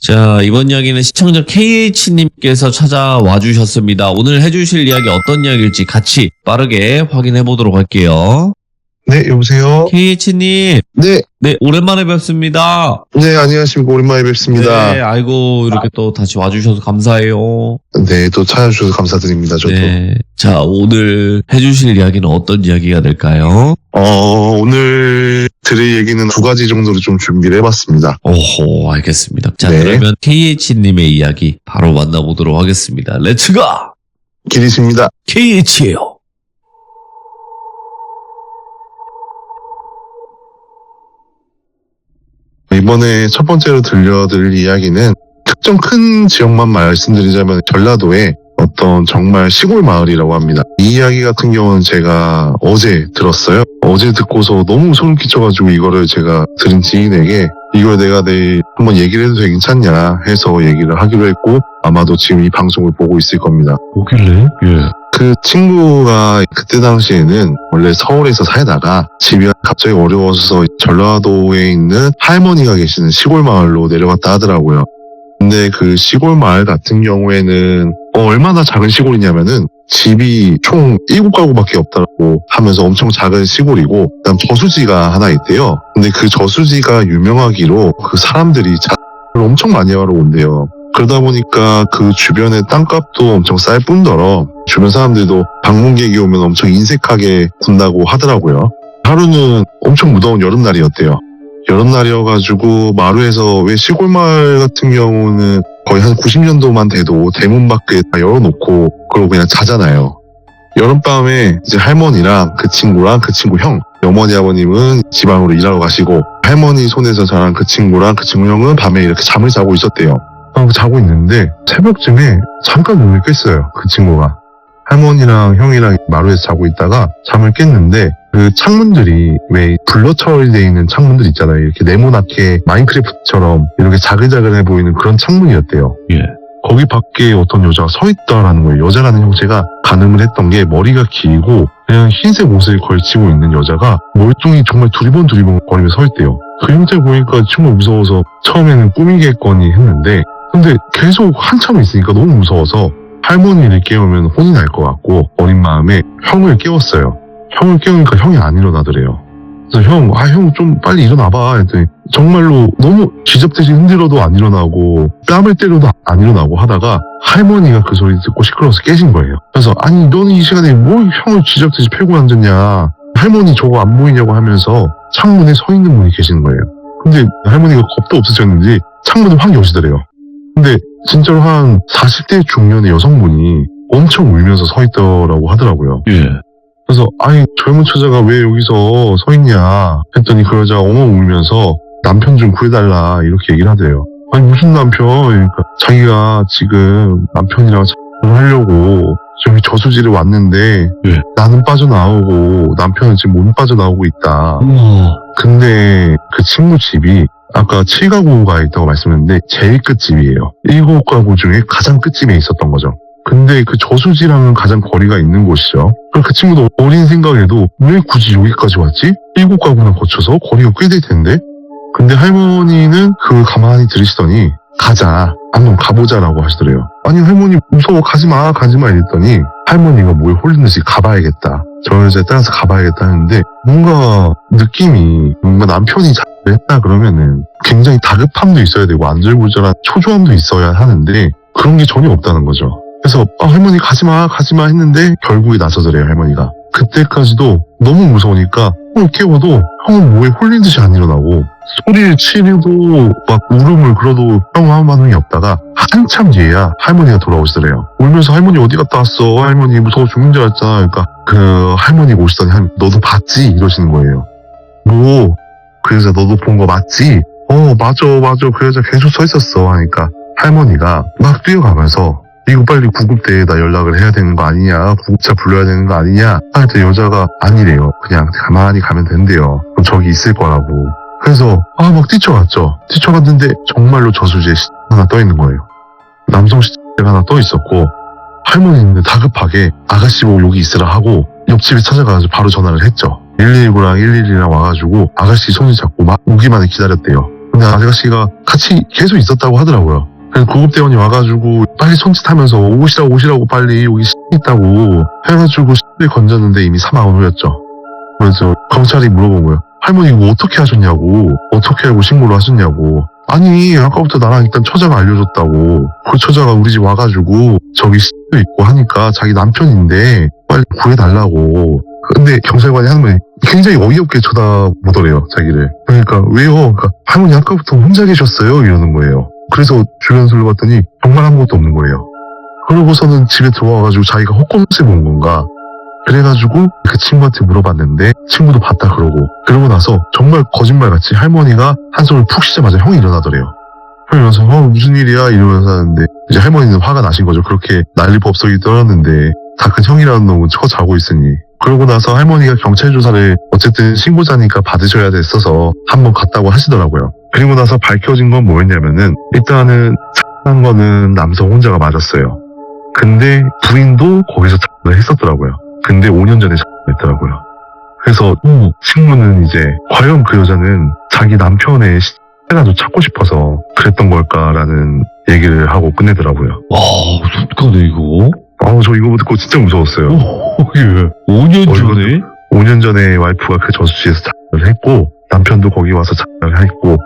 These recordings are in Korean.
자, 이번 이야기는 시청자 KH님께서 찾아와 주셨습니다. 오늘 해주실 이야기 어떤 이야기일지 같이 빠르게 확인해 보도록 할게요. 네, 여보세요? KH님. 네. 네, 오랜만에 뵙습니다. 네, 안녕하십니까. 오랜만에 뵙습니다. 네, 아이고, 이렇게 또 다시 와주셔서 감사해요. 네, 또 찾아주셔서 감사드립니다. 저도. 네. 자, 오늘 해주실 이야기는 어떤 이야기가 될까요? 오늘 드릴 얘기는 두 가지 정도로 좀 준비를 해봤습니다. 오호, 알겠습니다. 자, 네. 그러면 KH님의 이야기 바로 만나보도록 하겠습니다. 렛츠고! 기리십니다. KH예요. 이번에 첫 번째로 들려드릴 이야기는 특정 큰 지역만 말씀드리자면 전라도의 어떤 정말 시골 마을이라고 합니다. 이 이야기 같은 경우는 제가 어제 들었어요. 어제 듣고서 너무 소름 끼쳐가지고 이거를 제가 들은 지인에게 이걸 내가 내일 한번 얘기를 해도 괜찮냐 해서 얘기를 하기로 했고 아마도 지금 이 방송을 보고 있을 겁니다. 뭐길래? 예. 그 친구가 그때 당시에는 원래 서울에서 살다가 집이 갑자기 어려워서 전라도에 있는 할머니가 계시는 시골 마을로 내려갔다 하더라고요. 근데 그 시골 마을 같은 경우에는 얼마나 작은 시골이냐면은 집이 총 7가구밖에 없다고 하면서 엄청 작은 시골이고 그다음 저수지가 하나 있대요. 근데 그 저수지가 유명하기로 그 사람들이 자를 엄청 많이 하러 온대요. 그러다 보니까 그 주변의 땅값도 엄청 쌀 뿐더러 주변 사람들도 방문객이 오면 엄청 인색하게 군다고 하더라고요. 하루는 엄청 무더운 여름날이었대요. 여름날이어가지고 마루에서 왜 시골 마을 같은 경우는 거의 한 90년도만 돼도 대문 밖에 다 열어놓고 그러고 그냥 자잖아요. 여름밤에 이제 할머니랑 그 친구랑 그 친구 형, 어머니 아버님은 지방으로 일하러 가시고 할머니 손에서 자란 그 친구랑 그 친구 형은 밤에 이렇게 잠을 자고 있었대요. 자고 있는데 새벽쯤에 잠깐 눈을 깼어요. 그 친구가. 할머니랑 형이랑 마루에서 자고 있다가 잠을 깼는데 그 창문들이 왜 블러 처리되어 있는 창문들 있잖아요. 이렇게 네모나게 마인크래프트처럼 이렇게 자글자글해 보이는 그런 창문이었대요. 예. 거기 밖에 어떤 여자가 서 있다라는 거예요. 여자라는 형체가 가늠을 했던 게 머리가 길고 그냥 흰색 옷을 걸치고 있는 여자가 멀뚱히 정말 두리번 거리며 서 있대요. 그 형태 보니까 정말 무서워서 처음에는 꾸미겠거니 했는데 근데 계속 한참 있으니까 너무 무서워서 할머니를 깨우면 혼이 날 것 같고 어린 마음에 형을 깨웠어요. 형을 깨우니까 형이 안 일어나더래요. 그래서 형 좀 빨리 일어나봐 했더니 정말로 너무 쥐잡듯이 흔들어도 안 일어나고 뺨을 때려도 안 일어나고 하다가 할머니가 그 소리 듣고 시끄러워서 깨진 거예요. 그래서 아니 너는 이 시간에 뭘 형을 쥐잡듯이 패고 앉았냐. 할머니 저거 안 보이냐고 하면서 창문에 서 있는 분이 계시는 거예요. 근데 할머니가 겁도 없으셨는지 창문을 확 여시더래요. 근데 진짜로 한 40대 중년의 여성분이 엄청 울면서 서 있더라고 하더라고요. 예. 그래서 아니 젊은 처자가 왜 여기서 서 있냐 했더니 그 여자가 엉엉 울면서 남편 좀 구해달라 이렇게 얘기를 하대요. 아니 무슨 남편? 그러니까 자기가 지금 남편이랑 하려고 저기 저수지를 왔는데 예. 나는 빠져나오고 남편은 지금 못 빠져나오고 있다. 근데 그 친구 집이 아까 7가구가 있다고 말씀했는데 제일 끝집이에요. 7가구 중에 가장 끝집에 있었던 거죠. 근데 그 저수지랑은 가장 거리가 있는 곳이죠. 그 친구도 어린 생각에도 왜 굳이 여기까지 왔지? 7가구나 거쳐서 거리가 꽤 될 텐데? 근데 할머니는 그걸 가만히 들으시더니 가자. 한번 가보자라고 하시더래요. 아니 할머니 무서워 가지마 이랬더니 할머니가 뭐에 홀린 듯이 가봐야겠다. 저 여자에 따라서 가봐야겠다 하는데 뭔가 느낌이 뭔가 남편이 잘했다 그러면은 굉장히 다급함도 있어야 되고 안절부절한 초조함도 있어야 하는데 그런 게 전혀 없다는 거죠. 그래서 할머니 가지마 했는데 결국에 나서더래요 할머니가. 그때까지도 너무 무서우니까 형을 깨워도 형은 뭐에 홀린 듯이 안 일어나고 소리를 치려고 막 울음을 끌어도 형 아무 반응이 없다가 한참 뒤에야 할머니가 돌아오시더래요. 울면서 할머니 어디 갔다 왔어? 할머니 무서워 죽는 줄 알았잖아. 그러니까 그 할머니가 오시더니 너도 봤지? 이러시는 거예요. 뭐? 그 여자 너도 본 거 맞지? 맞아 그 여자 계속 서 있었어 하니까 할머니가 막 뛰어가면서 이거 빨리 구급대에다 연락을 해야 되는 거 아니냐, 구급차 불러야 되는 거 아니냐 하여튼 여자가 아니래요. 그냥 가만히 가면 된대요. 그럼 저기 있을 거라고. 그래서 막 뛰쳐갔죠. 뛰쳐갔는데 정말로 저수지에 하나 떠 있는 거예요. 남성 시체가 하나 떠 있었고 할머니는 다급하게 아가씨 보고 여기 있으라 하고 옆집에 찾아가서 바로 전화를 했죠. 119랑 112랑 와가지고 아가씨 손을 잡고 막 오기만을 기다렸대요. 근데 아저씨가 같이 계속 있었다고 하더라고요. 그래서 구급대원이 와가지고 빨리 손짓하면서 오시라고 빨리 여기 있다고 해가지고 를 건졌는데 이미 사망한 후였죠. 그래서 경찰이 물어본 거예요. 할머니 이거 어떻게 하셨냐고, 어떻게 알고 신고를 하셨냐고. 아니 아까부터 나랑 일단 처자가 알려줬다고. 그 처자가 우리 집 와가지고 저기 있고 하니까 자기 남편인데 빨리 구해달라고. 근데 경찰관이 하는 말이 굉장히 어이없게 쳐다보더래요, 자기를. 그러니까 왜요? 그러니까 할머니 아까부터 혼자 계셨어요 이러는 거예요. 그래서 주변 둘러봤더니 정말 아무것도 없는 거예요. 그러고서는 집에 들어와가지고 자기가 헛것을 본 건가. 그래가지고 그 친구한테 물어봤는데 친구도 봤다 그러고 나서 정말 거짓말같이 할머니가 한숨을 푹 쉬자마자 형이 일어나더래요. 그러면서 무슨 일이야 이러면서 하는데 이제 할머니는 화가 나신 거죠. 그렇게 난리법석이 떨었는데 다 큰 형이라는 놈은 쳐 자고 있으니. 그러고 나서 할머니가 경찰 조사를 어쨌든 신고자니까 받으셔야 됐어서 한번 갔다고 하시더라고요. 그리고 나서 밝혀진 건 뭐였냐면은 일단은 한 거는 남성 혼자가 맞았어요. 근데 부인도 거기서 자살을 했었더라고요. 근데 5년 전에 자살했더라고요. 그래서 친구는 이제 과연 그 여자는 자기 남편의 시체라도 찾고 싶어서 그랬던 걸까라는 얘기를 하고 끝내더라고요. 무섭네 이거. 저 이거 듣고 진짜 무서웠어요. 예. 5년 전에? 5년 전에 와이프가 그 저수지에서 자살을 했고 남편도 거기 와서 자살을 했고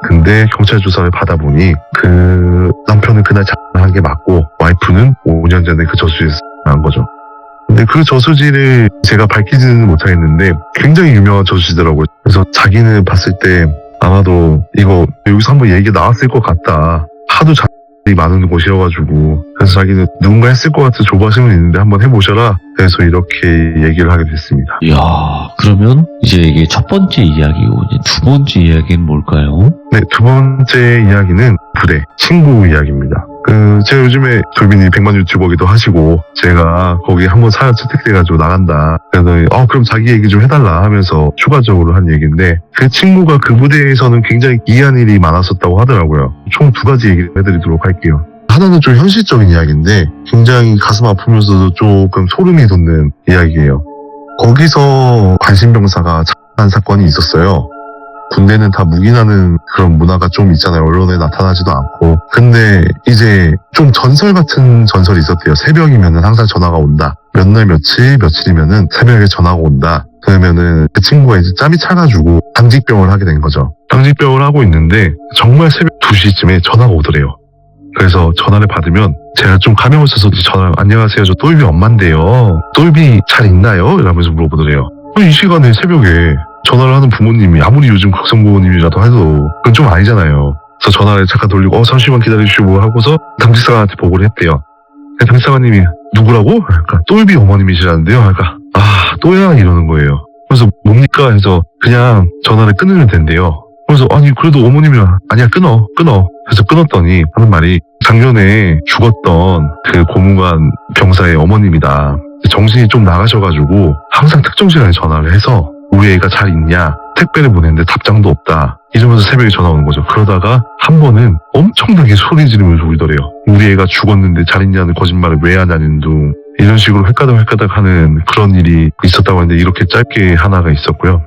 근데 경찰 조사를 받아보니 그 남편은 그날 자살한 게 맞고 와이프는 5년 전에 그 저수지에서 자살한 거죠. 근데 그 저수지를 제가 밝히지는 못하겠는데 굉장히 유명한 저수지더라고요. 그래서 자기는 봤을 때 아마도 이거 여기서 한번 얘기 나왔을 것 같다. 하도 자살이 많은 곳이어가지고 그래서 자기는 누군가 했을 것 같은 조바심은 있는데 한번 해보셔라. 그래서 이렇게 얘기를 하게 됐습니다. 이야, 그러면 이제 이게 첫 번째 이야기고 이제 두 번째 이야기는 뭘까요? 네, 두 번째 이야기는 부대 친구 이야기입니다. 제가 요즘에 돌빈이 100만 유튜버기도 하시고 제가 거기 한번 사연 채택돼가지고 나간다. 그래서 그럼 자기 얘기 좀 해달라 하면서 추가적으로 한 얘기인데 그 친구가 그 부대에서는 굉장히 기이한 일이 많았었다고 하더라고요. 총 두 가지 얘기를 해드리도록 할게요. 하나는 좀 현실적인 이야기인데 굉장히 가슴 아프면서도 조금 소름이 돋는 이야기예요. 거기서 관심병사가 자살한 사건이 있었어요. 군대는 다 묵인하는 그런 문화가 좀 있잖아요. 언론에 나타나지도 않고. 근데 이제 좀 전설 같은 전설이 있었대요. 새벽이면은 항상 전화가 온다. 몇 날 며칠이면은 새벽에 전화가 온다. 그러면은 그 친구가 이제 짬이 차가지고 당직병을 하게 된 거죠. 당직병을 하고 있는데 정말 새벽 2시쯤에 전화가 오더래요. 그래서 전화를 받으면 제가 좀 감이 있어서 전화 안녕하세요. 저 똘비 엄마인데요. 똘비 잘 있나요? 이러면서 물어보더래요. 이 시간에 새벽에 전화를 하는 부모님이 아무리 요즘 극성 부모님이라도 해도 그건 좀 아니잖아요. 그래서 전화를 잠깐 돌리고 잠시만 기다려주시고 하고서 당직사관한테 보고를 했대요. 당직사관님이 누구라고? 그러니까 똘비 어머님이시라는데요. 그러니까 또야 이러는 거예요. 그래서 뭡니까 해서 그냥 전화를 끊으면 된대요. 그래서 아니 그래도 어머님이랑 아니야 끊어 해서 끊었더니 하는 말이 작년에 죽었던 그 고문관 병사의 어머님이다. 정신이 좀 나가셔가지고 항상 특정 시간에 전화를 해서 우리 애가 잘 있냐 택배를 보냈는데 답장도 없다 이러면서 새벽에 전화 오는 거죠. 그러다가 한 번은 엄청나게 소리 지르면서 울더래요. 우리 애가 죽었는데 잘 있냐는 거짓말을 왜 하냐는 둥 이런 식으로 헷가닥 하는 그런 일이 있었다고 하는데 이렇게 짧게 하나가 있었고요.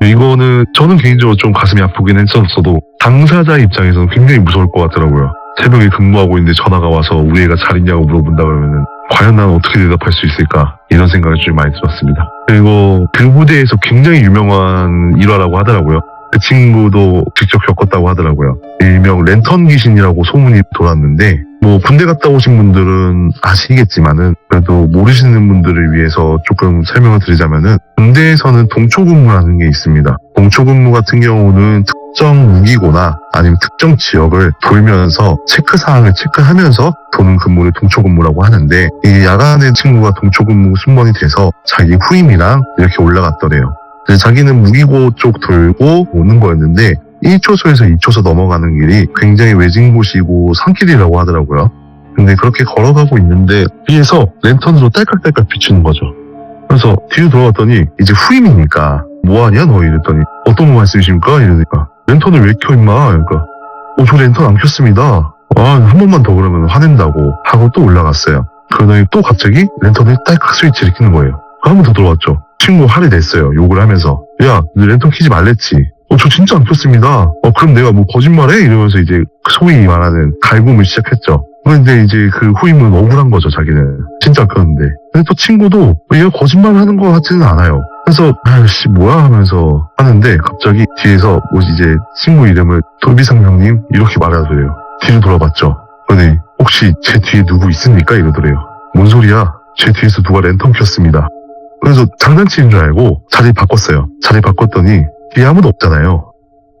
이거는 저는 개인적으로 좀 가슴이 아프긴 했었어도 당사자 입장에서는 굉장히 무서울 것 같더라고요. 새벽에 근무하고 있는데 전화가 와서 우리 애가 잘 있냐고 물어본다 그러면은 과연 나는 어떻게 대답할 수 있을까 이런 생각이 좀 많이 들었습니다. 그리고 그 부대에서 굉장히 유명한 일화라고 하더라고요. 그 친구도 직접 겪었다고 하더라고요. 일명 랜턴 귀신이라고 소문이 돌았는데 군대 갔다 오신 분들은 아시겠지만은 그래도 모르시는 분들을 위해서 조금 설명을 드리자면은 군대에서는 동초근무라는 게 있습니다. 동초근무 같은 경우는 특정 무기고나 아니면 특정 지역을 돌면서 체크사항을 체크하면서 도는 근무를 동초근무라고 하는데 이 야간에 친구가 동초근무 순번이 돼서 자기 후임이랑 이렇게 올라갔더래요. 자기는 무기고 쪽 돌고 오는 거였는데 1초소에서 2초소 넘어가는 길이 굉장히 외진 곳이고 산길이라고 하더라고요. 근데 그렇게 걸어가고 있는데 뒤에서 랜턴으로 딸깍딸깍 비추는 거죠. 그래서 뒤로 돌아왔더니 이제 후임이니까 뭐하냐 너 이랬더니 어떤 말씀이십니까? 이러니까 랜턴을 왜 켜 임마? 그러니까 저 랜턴 안 켰습니다. 한 번만 더 그러면 화낸다고 하고 또 올라갔어요. 그러더니 또 갑자기 랜턴을 딸깍 스위치를 켜는 거예요. 한 번 더 들어왔죠. 친구 화를 냈어요. 욕을 하면서 야 너 랜턴 켜지 말랬지. 저 진짜 안 폈습니다. 그럼 내가 뭐 거짓말해? 이러면서 이제 소위 말하는 갈굼을 시작했죠. 근데 이제 그 후임은 억울한 거죠, 자기는. 진짜 안 폈는데. 근데 또 친구도 얘가 거짓말 하는 것 같지는 않아요. 그래서 아이씨 뭐야 하면서 하는데 갑자기 뒤에서 뭐 이제 친구 이름을 돌비상 형님 이렇게 말하더래요. 뒤를 돌아봤죠. 근데 혹시 제 뒤에 누구 있습니까? 이러더래요. 뭔 소리야? 제 뒤에서 누가 랜턴 켰습니다. 그래서 장난치는 줄 알고 자리 바꿨어요. 자리 바꿨더니 뒤에 아무도 없잖아요.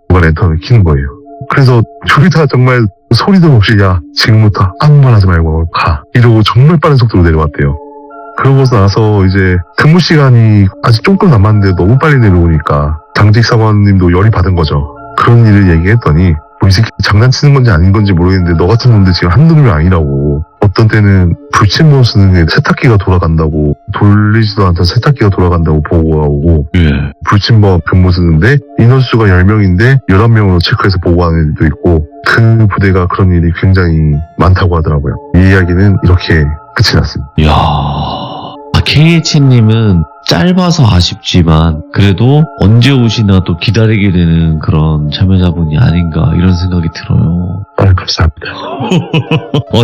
누가 랜턴을 켜는 거예요. 그래서 둘 다 정말 소리도 없이 야 지금부터 아무 말 하지 말고 가 이러고 정말 빠른 속도로 내려왔대요. 그러고 나서 이제 근무 시간이 아직 조금 남았는데 너무 빨리 내려오니까 당직 사관님도 열이 받은 거죠. 그런 일을 얘기했더니 뭐 이 새끼 장난치는 건지 아닌 건지 모르겠는데 너 같은 놈들 지금 한두 놈이 아니라고. 어떤 때는 불침번 쓰는 게 세탁기가 돌아간다고 돌리지도 않던 세탁기가 돌아간다고 보고가 오고 예. 불침번 근무 쓰는데 인원수가 10명인데 11명으로 체크해서 보고하는 일도 있고 그 부대가 그런 일이 굉장히 많다고 하더라고요. 이 이야기는 이렇게 끝이 났습니다. 이야. KH님은 짧아서 아쉽지만 그래도 언제 오시나 또 기다리게 되는 그런 참여자분이 아닌가 이런 생각이 들어요. 감사합니다.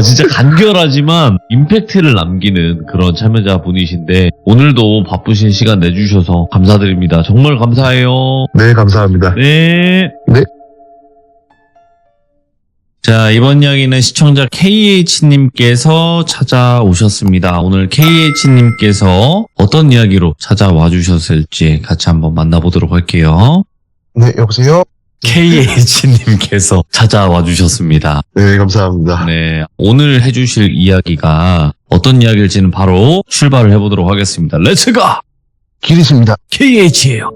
진짜 간결하지만 임팩트를 남기는 그런 참여자분이신데 오늘도 바쁘신 시간 내주셔서 감사드립니다. 정말 감사해요. 네, 감사합니다. 네. 네. 자, 이번 이야기는 시청자 KH님께서 찾아오셨습니다. 오늘 KH님께서 어떤 이야기로 찾아와 주셨을지 같이 한번 만나보도록 할게요. 네, 여보세요? KH님께서 찾아와 주셨습니다. 네, 감사합니다. 네, 오늘 해주실 이야기가 어떤 이야기일지는 바로 출발을 해보도록 하겠습니다. 렛츠고! 기리십니다. KH예요.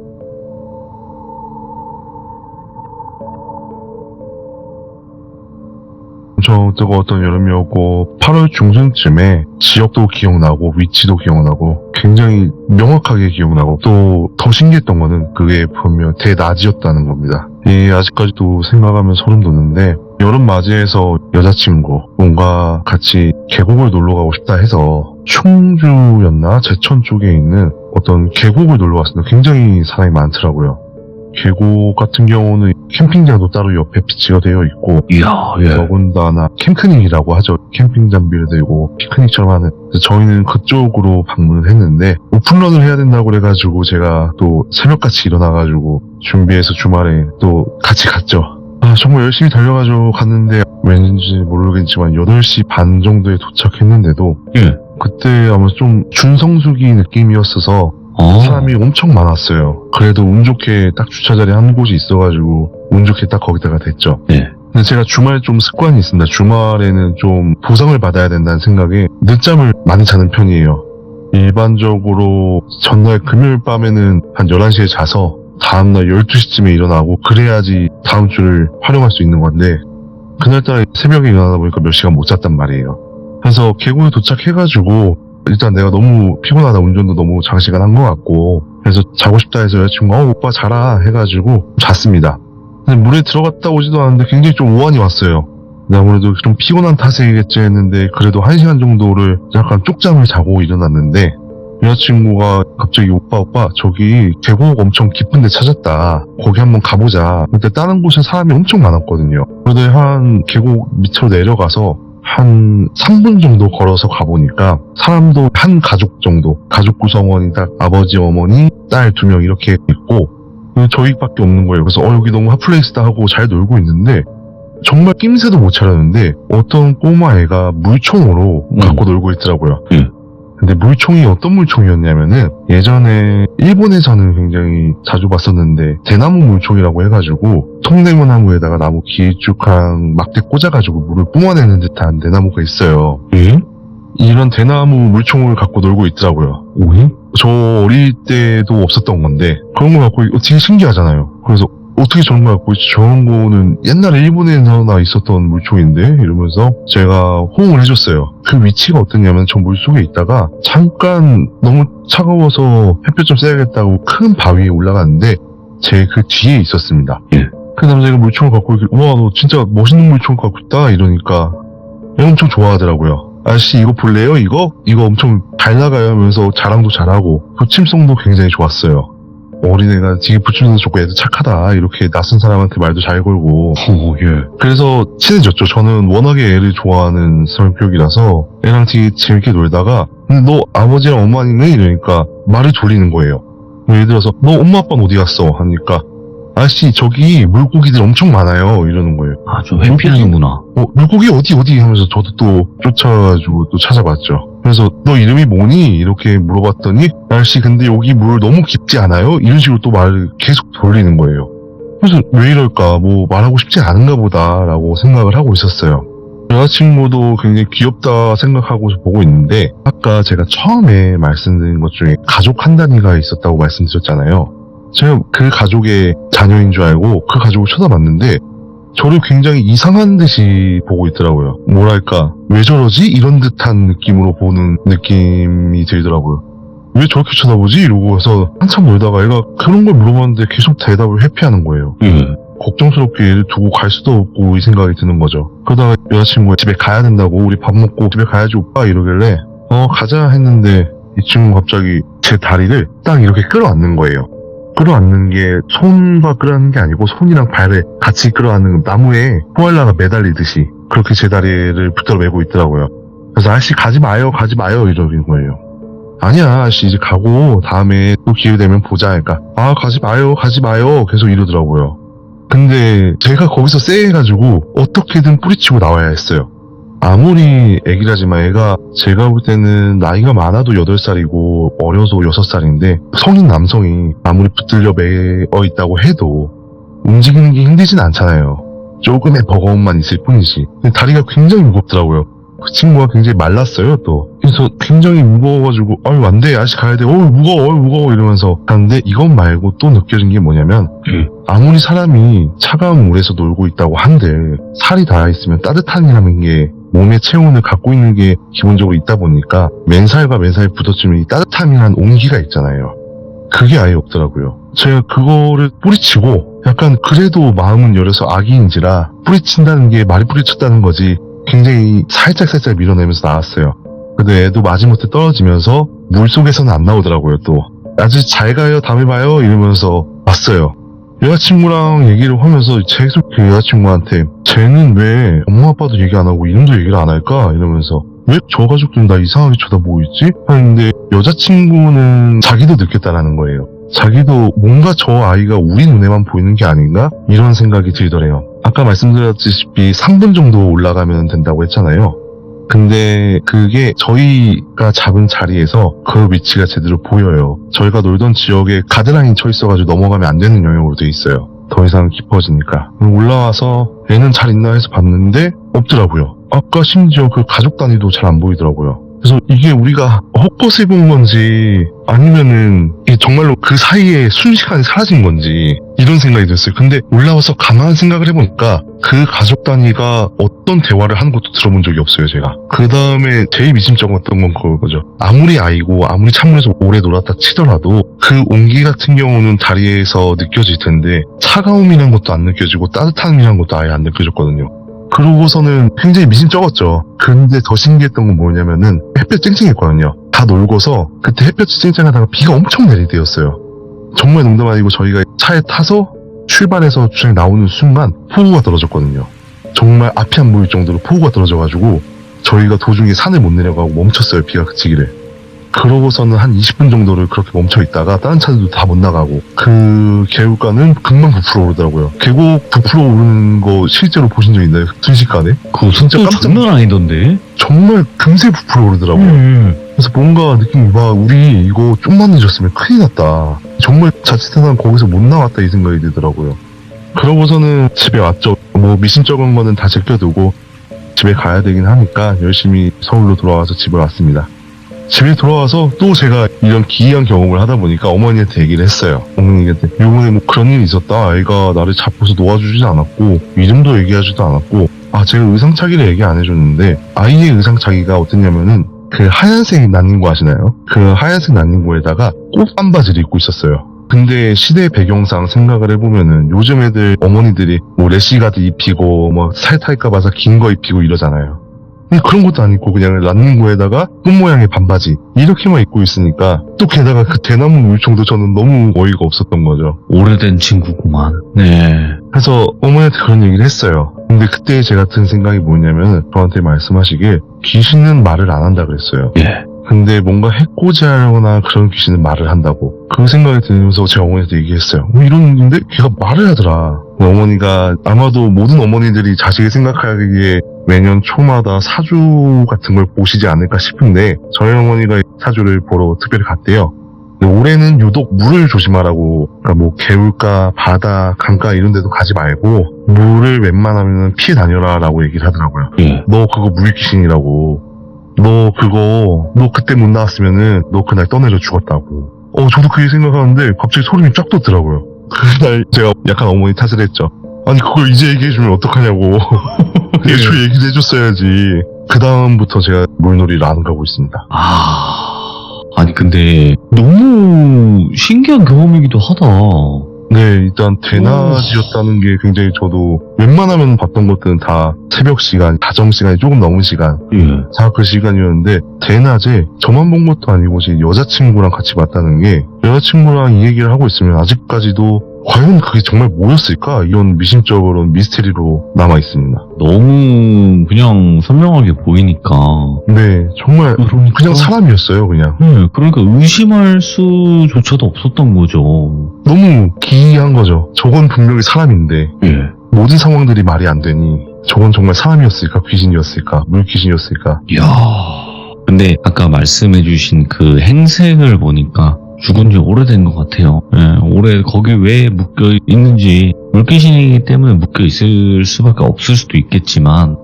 저때가 어떤 여름이었고 8월 중순쯤에 지역도 기억나고 위치도 기억나고 굉장히 명확하게 기억나고 또 더 신기했던 거는 그게 보면 대낮이었다는 겁니다. 아직까지도 생각하면 소름 돋는데 여름 맞이해서 여자친구 뭔가 같이 계곡을 놀러 가고 싶다 해서 충주였나 제천 쪽에 있는 어떤 계곡을 놀러 갔습니다. 굉장히 사람이 많더라고요. 계곡 같은 경우는 캠핑장도 따로 옆에 비치가 되어 있고 이야, 예. 더군다나 캠크닉이라고 하죠. 캠핑 장비를 들고 피크닉처럼 하는. 저희는 그쪽으로 방문을 했는데 오픈런을 해야 된다고 그래가지고 제가 또 새벽같이 일어나가지고 준비해서 주말에 또 같이 갔죠. 정말 열심히 달려가지고 갔는데 왠지 모르겠지만 8시 반 정도에 도착했는데도 예. 그때 아마 좀 준성수기 느낌이었어서 사람이 엄청 많았어요. 그래도 운 좋게 딱 주차자리 한 곳이 있어가지고 운 좋게 딱 거기다가 됐죠. 네. 근데 제가 주말에 좀 습관이 있습니다. 주말에는 좀 보상을 받아야 된다는 생각에 늦잠을 많이 자는 편이에요. 일반적으로 전날 금요일 밤에는 한 11시에 자서 다음날 12시쯤에 일어나고 그래야지 다음 주를 활용할 수 있는 건데 그날따라 새벽에 일어나다 보니까 몇 시간 못 잤단 말이에요. 그래서 계곡에 도착해가지고 일단 내가 너무 피곤하다, 운전도 너무 장시간 한 것 같고 그래서 자고 싶다 해서 여자친구가 오빠 자라 해가지고 잤습니다. 근데 물에 들어갔다 오지도 않았는데 굉장히 좀 오한이 왔어요. 근데 아무래도 좀 피곤한 탓이겠지 했는데 그래도 1시간 정도를 약간 쪽잠을 자고 일어났는데 여자친구가 갑자기 오빠 저기 계곡 엄청 깊은 데 찾았다, 거기 한번 가보자. 근데 다른 곳에 사람이 엄청 많았거든요. 그런데 한 계곡 밑으로 내려가서 한 3분 정도 걸어서 가보니까 사람도 한 가족 정도, 가족 구성원이 딱 아버지, 어머니, 딸 2명 이렇게 있고 저희밖에 없는 거예요. 그래서 여기 너무 핫플레이스다 하고 잘 놀고 있는데 정말 낌새도 못 차렸는데 어떤 꼬마애가 물총으로 갖고 놀고 있더라고요. 근데 물총이 어떤 물총이었냐면은 예전에 일본에서는 굉장히 자주 봤었는데 대나무 물총이라고 해가지고 통나무에다가 나무 길쭉한 막대 꽂아가지고 물을 뿜어내는 듯한 대나무가 있어요. 이런 대나무 물총을 갖고 놀고 있더라고요. 저 어릴 때도 없었던 건데 그런 걸 갖고 되게 신기하잖아요. 그래서 어떻게 저런 걸 갖고 있지? 저런 거는 옛날에 일본에서나 있었던 물총인데 이러면서 제가 호응을 해줬어요. 그 위치가 어떠냐면 저 물속에 있다가 잠깐 너무 차가워서 햇볕 좀 쐬야겠다고 큰 바위에 올라갔는데 제 그 뒤에 있었습니다. 그 남자가 물총을 갖고 이렇게 우와 너 진짜 멋있는 물총 갖고 있다 이러니까 엄청 좋아하더라고요. 아저씨 이거 볼래요? 이거 엄청 잘 나가요 하면서 자랑도 잘하고 부침성도 굉장히 좋았어요. 어린애가 되게 부추면서 좋고 애도 착하다 이렇게 낯선 사람한테 말도 잘 걸고 예. 그래서 친해졌죠. 저는 워낙에 애를 좋아하는 성격이라서 애랑 되게 재밌게 놀다가 근데 너 아버지랑 엄마니네? 이러니까 말을 돌리는 거예요. 예를 들어서 너 엄마 아빠는 어디 갔어? 하니까 아저씨 저기 물고기들 엄청 많아요 이러는 거예요. 아주 회피하는구나. 물고기 어디 하면서 저도 또 쫓아가지고 또 찾아봤죠. 그래서 너 이름이 뭐니? 이렇게 물어봤더니 아저씨 근데 여기 물 너무 깊지 않아요? 이런 식으로 또 말을 계속 돌리는 거예요. 그래서 왜 이럴까 뭐 말하고 싶지 않은가 보다라고 생각을 하고 있었어요. 여자친구도 굉장히 귀엽다 생각하고 보고 있는데 아까 제가 처음에 말씀드린 것 중에 가족 한 단위가 있었다고 말씀드렸잖아요. 제가 그 가족의 자녀인 줄 알고 그 가족을 쳐다봤는데 저를 굉장히 이상한 듯이 보고 있더라고요. 뭐랄까 왜 저러지? 이런 듯한 느낌으로 보는 느낌이 들더라고요. 왜 저렇게 쳐다보지? 이러고 해서 한참 놀다가 얘가 그런 걸 물어봤는데 계속 대답을 회피하는 거예요. 걱정스럽게 얘를 두고 갈 수도 없고 이 생각이 드는 거죠. 그러다가 여자친구가 집에 가야 된다고 우리 밥 먹고 집에 가야지 오빠 이러길래 가자 했는데 이 친구 갑자기 제 다리를 딱 이렇게 끌어안는 거예요. 끌어안는 게 손과 끌어안는 게 아니고 손이랑 발을 같이 끌어안는 나무에 코알라가 매달리듯이 그렇게 제 다리를 붙들어 매고 있더라고요. 그래서 아저씨 가지 마요 이러는 거예요. 아니야 아저씨 이제 가고 다음에 또 기회 되면 보자 그러니까 가지 마요 계속 이러더라고요. 근데 제가 거기서 쎄해가지고 어떻게든 뿌리치고 나와야 했어요. 아무리 애기라지만 애가 제가 볼 때는 나이가 많아도 8살이고 어려서 6살인데 성인 남성이 아무리 붙들려 매어 있다고 해도 움직이는 게 힘들진 않잖아요. 조금의 버거움만 있을 뿐이지. 근데 다리가 굉장히 무겁더라고요. 그 친구가 굉장히 말랐어요 또. 그래서 굉장히 무거워가지고 아유 안 돼 아저씨 가야 돼 무거워 이러면서 가는데 이것 말고 또 느껴진 게 뭐냐면 아무리 사람이 차가운 물에서 놀고 있다고 한들 살이 닿아있으면 따뜻함이라는 게 몸의 체온을 갖고 있는 게 기본적으로 있다 보니까 맨살과 맨살이 부딪히면 이 따뜻함이라는 온기가 있잖아요. 그게 아예 없더라고요. 제가 그거를 뿌리치고 약간 그래도 마음은 열려서 아기인지라 뿌리친다는 게 말이 뿌리쳤다는 거지 굉장히 살짝 밀어내면서 나왔어요. 근데 애도 마지못해 떨어지면서 물속에서는 안 나오더라고요 또. 아주 잘 가요 다음에 봐요 이러면서 왔어요. 여자친구랑 얘기를 하면서 계속 그 여자친구한테 쟤는 왜 엄마 아빠도 얘기 안 하고 이름도 얘기를 안 할까 이러면서 왜 저 가족들은 나 이상하게 쳐다보고 있지? 하는데 여자친구는 자기도 느꼈다라는 거예요. 자기도 뭔가 저 아이가 우리 눈에만 보이는 게 아닌가? 이런 생각이 들더래요. 아까 말씀드렸다시피 3분 정도 올라가면 된다고 했잖아요. 근데 그게 저희가 잡은 자리에서 그 위치가 제대로 보여요. 저희가 놀던 지역에 가드라인이 쳐 있어가지고 넘어가면 안 되는 영역으로 돼 있어요. 더 이상 깊어지니까. 올라와서 애는 잘 있나 해서 봤는데 없더라고요. 아까 심지어 그 가족 단위도 잘 안 보이더라고요. 그래서 이게 우리가 헛것을 본 건지 아니면은 이게 정말로 그 사이에 순식간에 사라진 건지 이런 생각이 들었어요. 근데 올라와서 가만히 생각을 해보니까 그 가족 단위가 어떤 대화를 하는 것도 들어본 적이 없어요 제가. 그 다음에 제일 미심쩍었던 건 그거죠. 아무리 아이고 아무리 찬물에서 오래 놀았다 치더라도 그 온기 같은 경우는 다리에서 느껴질 텐데 차가움이란 것도 안 느껴지고 따뜻함이란 것도 아예 안 느껴졌거든요. 그러고서는 굉장히 미심쩍었죠. 근데 더 신기했던 건 뭐냐면은 햇볕 쨍쨍했거든요. 다 놀고서 그때 햇볕이 쨍쨍하다가 비가 엄청 내릴 때였어요. 정말 농담 아니고 저희가 차에 타서 출발해서 주차장 나오는 순간 폭우가 떨어졌거든요. 정말 앞이 안 보일 정도로 폭우가 떨어져가지고 저희가 도중에 산을 못 내려가고 멈췄어요. 비가 그치기를. 그러고서는 한 20분 정도를 그렇게 멈춰있다가 다른 차들도 다 못 나가고 그 계곡가는 금방 부풀어 오르더라고요. 계곡 부풀어 오르는 거 실제로 보신 적 있나요? 순식간에? 그거 진짜 장난 아니던데? 정말 금세 부풀어 오르더라고요. 그래서 뭔가 느낌이 우리 이거 좀만 늦었으면 큰일 났다. 정말 자칫하면 거기서 못 나왔다 이 생각이 들더라고요. 그러고서는 집에 왔죠. 뭐 미심쩍은 거는 다 제껴두고 집에 가야 되긴 하니까 열심히 서울로 돌아와서 집에 왔습니다. 집에 돌아와서 또 제가 이런 기이한 경험을 하다 보니까 어머니한테 얘기를 했어요. 어머니한테 요번에 뭐 그런 일이 있었다. 아이가 나를 잡고서 놓아주지 않았고 이름도 얘기하지도 않았고 제가 의상차기를 얘기 안 해줬는데 아이의 의상차기가 어땠냐면은 그 하얀색 난닝구 아시나요? 그 하얀색 난닝구에다가 꽃반바지를 입고 있었어요. 근데 시대 배경상 생각을 해보면은 요즘 애들 어머니들이 뭐 래시가드 입히고 뭐 살 탈까 봐서 긴 거 입히고 이러잖아요. 근데 그런 것도 아니고 그냥 란닝구에다가 꽃 모양의 반바지 이렇게만 입고 있으니까 또 게다가 그 대나무 물총도 저는 너무 어이가 없었던 거죠. 오래된 친구구만. 네. 그래서 어머니한테 그런 얘기를 했어요. 근데 그때 제가 든 생각이 뭐냐면 저한테 말씀하시길 귀신은 말을 안 한다 그랬어요. 예. 근데 뭔가 해코지하거나 그런 귀신은 말을 한다고. 그 생각이 들면서 제가 어머니한테 얘기했어요. 이러는데 걔가 말을 하더라. 어머니가 아마도 모든 어머니들이 자식이 생각하기에 매년 초마다 사주 같은 걸 보시지 않을까 싶은데 저희 어머니가 사주를 보러 특별히 갔대요. 근데 올해는 유독 물을 조심하라고, 그러니까 뭐 개울가, 바다, 강가 이런 데도 가지 말고 물을 웬만하면 피해 다녀라라고 얘기를 하더라고요. 예. 너 그거 물귀신이라고. 너 그때 못 나왔으면은 너 그날 떠내려 죽었다고. 저도 그게 생각하는데 갑자기 소름이 쫙 돋더라고요. 그날 제가 약간 어머니 탓을 했죠. 아니 그걸 이제 얘기해주면 어떡하냐고. 애초에 얘기를 해줬어야지. 그 다음부터 제가 물놀이를 안 가고 있습니다. 아니 근데 너무 신기한 경험이기도 하다. 네, 일단 대낮이었다는 게 굉장히 저도 웬만하면 봤던 것들은 다 새벽 시간, 자정 시간이 조금 넘은 시간, 예. 다 그 시간이었는데 대낮에 저만 본 것도 아니고 제 여자친구랑 같이 봤다는 게 여자친구랑 이 얘기를 하고 있으면 아직까지도 과연 그게 정말 뭐였을까? 이런 미심쩍은 미스테리로 남아 있습니다. 너무 그냥 선명하게 보이니까. 네, 정말 그냥 사람이었어요, 그냥. 네, 그러니까 의심할 수조차도 없었던 거죠. 너무 기이한 거죠. 저건 분명히 사람인데 예. 모든 상황들이 말이 안 되니 저건 정말 사람이었을까? 귀신이었을까? 물귀신이었을까? 이야. 근데 아까 말씀해주신 그 행색을 보니까 죽은 지 오래된 것 같아요. 예, 올해 거기 왜 묶여 있는지 물귀신이기 때문에 묶여 있을 수밖에 없을 수도 있겠지만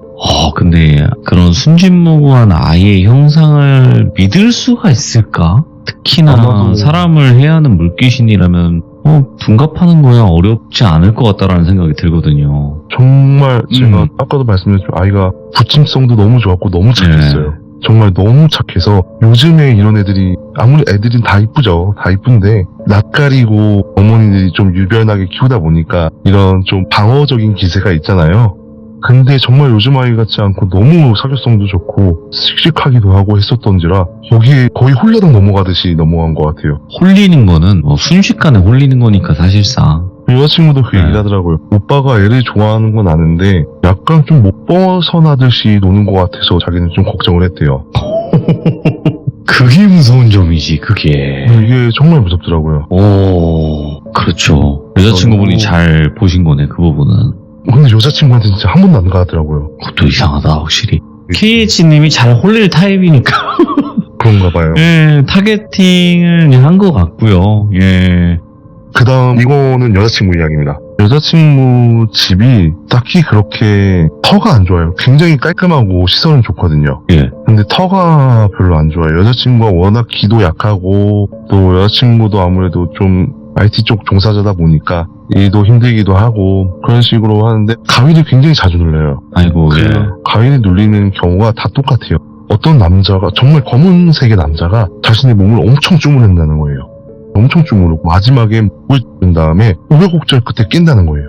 근데 그런 순진무구한 아이의 형상을 믿을 수가 있을까? 특히나 아마도 사람을 해야 하는 물귀신이라면 둔갑하는 거야 어렵지 않을 것 같다라는 생각이 들거든요. 정말 제가 아까도 말씀드렸죠. 아이가 부침성도 너무 좋았고 너무 착했어요. 정말 너무 착해서 요즘에 이런 애들이 아무리 애들은 다 이쁘죠. 다 이쁜데 낯가리고 어머니들이 좀 유별나게 키우다 보니까 이런 좀 방어적인 기세가 있잖아요. 근데 정말 요즘 아이 같지 않고 너무 사교성도 좋고 씩씩하기도 하고 했었던지라 여기에 거의 홀려당 넘어가듯이 넘어간 것 같아요. 홀리는 거는 순식간에 홀리는 거니까 사실상. 여자친구도 그 얘기를 하더라고요. 오빠가 애를 좋아하는 건 아는데 약간 좀 못 벗어나듯이 노는 것 같아서 자기는 좀 걱정을 했대요. 그게 무서운 점이지, 그게. 이게 정말 무섭더라고요. 그렇죠. 여자친구분이 잘 보신 거네, 그 부분은. 근데 여자친구한테 진짜 한 번도 안 가더라고요. 그것도 이상하다, 확실히. KH님이 잘 홀릴 타입이니까. 그런가 봐요. 예, 타겟팅을 한 것 같고요. 예. 그 다음 이거는 여자친구 이야기입니다. 여자친구 집이 딱히 그렇게 터가 안 좋아요. 굉장히 깔끔하고 시설은 좋거든요. 예. 근데 터가 별로 안 좋아요. 여자친구가 워낙 기도 약하고 또 여자친구도 아무래도 좀 IT 쪽 종사자다 보니까 일도 힘들기도 하고 그런 식으로 하는데 가위를 굉장히 자주 눌려요. 아이고, 예. 가위를 눌리는 경우가 다 똑같아요. 어떤 남자가 정말 검은색의 남자가 자신의 몸을 엄청 주무른다는 거예요. 엄청 주무르고 마지막에 목을 든 다음에 우여곡절 끝에 낀다는 거예요.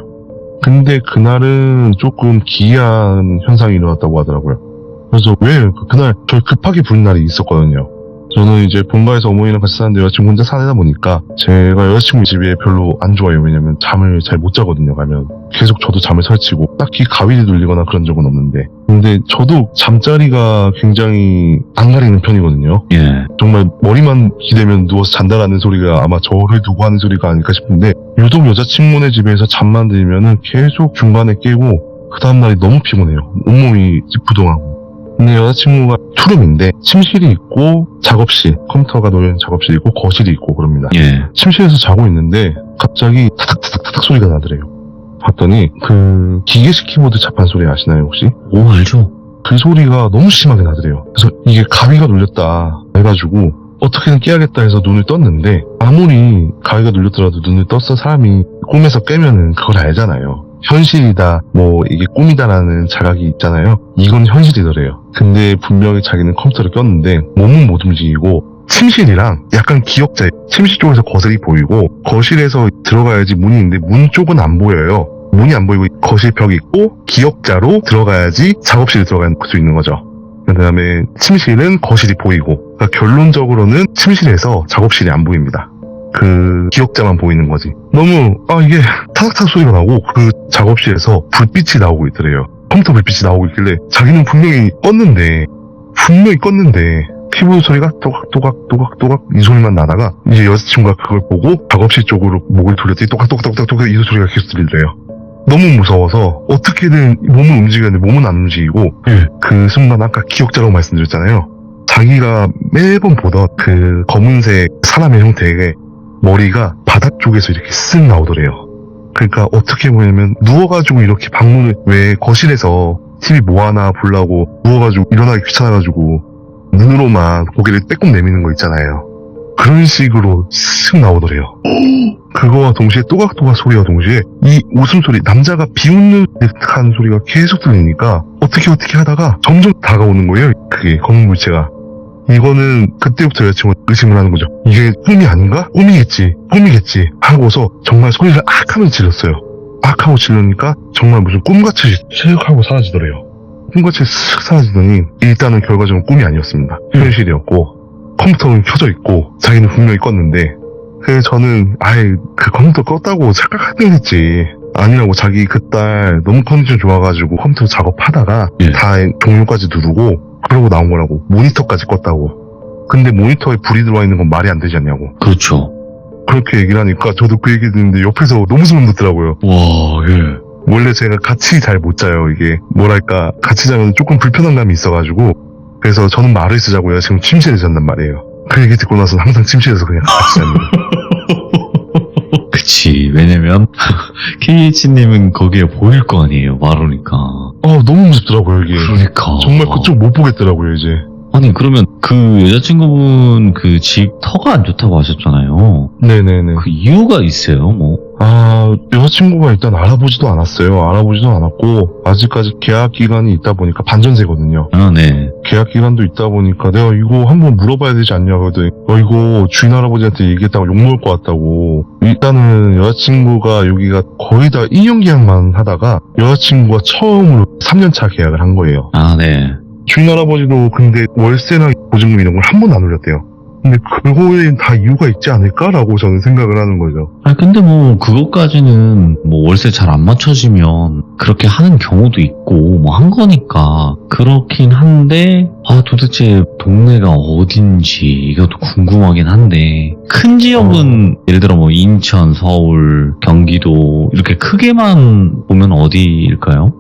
근데 그날은 조금 기이한 현상이 일어났다고 하더라고요. 그래서 왜 그날 저희 급하게 부른 날이 있었거든요. 저는 이제 본가에서 어머니랑 같이 사는데 여자친구 혼자 사다 보니까 제가 여자친구 집에 별로 안 좋아요. 왜냐면 잠을 잘 못 자거든요. 가면 계속 저도 잠을 설치고 딱히 가위를 눌리거나 그런 적은 없는데 근데 저도 잠자리가 굉장히 안 가리는 편이거든요. 예. 정말 머리만 기대면 누워서 잔다라는 소리가 아마 저를 두고 하는 소리가 아닐까 싶은데 유독 여자친구네 집에서 잠만 들면은 계속 중간에 깨고 그 다음날이 너무 피곤해요. 온몸이 찌뿌둥하고. 근데 여자친구가 투룸인데 침실이 있고 작업실, 컴퓨터가 놓여있는 작업실이 있고 거실이 있고 그럽니다. 예. 침실에서 자고 있는데 갑자기 타닥타닥타닥 소리가 나더래요. 봤더니 그 기계식 키보드 자판 소리 아시나요 혹시? 오, 알죠. 그 소리가 너무 심하게 나더래요. 그래서 이게 가위가 눌렸다 해가지고 어떻게든 깨야겠다 해서 눈을 떴는데 아무리 가위가 눌렸더라도 눈을 떴어 사람이 꿈에서 깨면은 그걸 알잖아요. 현실이다, 뭐 이게 꿈이다라는 자각이 있잖아요. 이건 현실이더래요. 근데 분명히 자기는 컴퓨터를 꼈는데 몸은 못 움직이고 침실이랑 약간 기역자, 침실 쪽에서 거실이 보이고 거실에서 들어가야지 문이 있는데 문 쪽은 안 보여요. 문이 안 보이고 거실 벽이 있고 기역자로 들어가야지 작업실에 들어갈 수 있는 거죠. 그 다음에 침실은 거실이 보이고, 그러니까 결론적으로는 침실에서 작업실이 안 보입니다. 그 기억자만 보이는 거지. 너무 이게 타닥타닥 소리가 나고 그 작업실에서 불빛이 나오고 있더래요. 컴퓨터 불빛이 나오고 있길래 자기는 분명히 껐는데 키보드 소리가 또각또각 이 소리만 나다가 이제 여자친구가 그걸 보고 작업실 쪽으로 목을 돌렸더니 또각또각 이 소리가 계속 들리더래요. 너무 무서워서 어떻게든 몸을 움직였는데 몸은 안 움직이고, 그 순간 아까 기억자라고 말씀드렸잖아요. 자기가 매번 보던 그 검은색 사람의 형태의 머리가 바닥 쪽에서 이렇게 쓱 나오더래요. 그러니까 어떻게 보냐면 누워가지고 이렇게 방문을, 왜 거실에서 TV 뭐 하나 보려고 누워가지고 일어나기 귀찮아가지고 눈으로만 고개를 빼꼼 내미는 거 있잖아요. 그런 식으로 쓱 나오더래요. 그거와 동시에 또각또각 소리와 동시에 이 웃음소리, 남자가 비웃는 듯한 소리가 계속 들리니까 어떻게 하다가 점점 다가오는 거예요. 그게 검은 물체가. 이거는 그때부터 여자친구가 의심을 하는 거죠. 이게 꿈이 아닌가? 꿈이겠지 하고서 정말 소리를 악 하면 질렀어요. 악 하고 질르니까 정말 무슨 꿈같이 슥 하고 사라지더래요. 꿈같이 슥 사라지더니 일단은 결과적으로 꿈이 아니었습니다. 현실이었고 컴퓨터는 켜져 있고 자기는 분명히 껐는데, 그래서 저는 아예 그 컴퓨터 껐다고 착각했던 했지. 아니라고, 자기 그딸 너무 컨디션 좋아가지고 컴퓨터 작업하다가 다 종료까지 누르고 그러고 나온 거라고. 모니터까지 껐다고. 근데 모니터에 불이 들어와 있는 건 말이 안 되지 않냐고. 그렇죠. 그렇게 얘기를 하니까 저도 그 얘기 듣는데 옆에서 너무 소름 돋더라고요. 와, 예. 원래 제가 같이 잘 못 자요. 이게 뭐랄까, 같이 자면 조금 불편한 감이 있어가지고. 그래서 저는 말을 쓰자고요. 지금 침실에 잔단 말이에요. 그 얘기 듣고 나서는 항상 침실에서 그냥 같이 잡니다. 그치. 왜냐면 KH님은 거기에 보일 거 아니에요. 말하니까. 너무 무섭더라고요, 이게. 그러니까. 정말 그쪽 못 보겠더라고요, 이제. 아니 그러면 그 여자친구분 그 집 터가 안 좋다고 하셨잖아요. 네네네. 그 이유가 있어요, 뭐? 여자친구가 일단 알아보지도 않았고, 아직까지 계약 기간이 있다 보니까 반전세거든요. 아, 네. 계약 기간도 있다 보니까 내가 이거 한번 물어봐야 되지 않냐 그랬더니, 이거 주인 할아버지한테 얘기했다가 욕먹을 것 같다고. 일단은 여자친구가 여기가 거의 다 2년 계약만 하다가 여자친구가 처음으로 3년차 계약을 한 거예요. 아, 네. 주인 할아버지도 근데 월세나 보증금 이런 걸 한 번도 안 올렸대요. 근데 그거에는 다 이유가 있지 않을까라고 저는 생각을 하는 거죠. 근데 뭐 그것까지는 뭐 월세 잘 안 맞춰지면 그렇게 하는 경우도 있고 뭐 한 거니까 그렇긴 한데, 도대체 동네가 어딘지 이것도 궁금하긴 한데, 큰 지역은 예를 들어 뭐 인천, 서울, 경기도 이렇게 크게만 보면 어디일까요?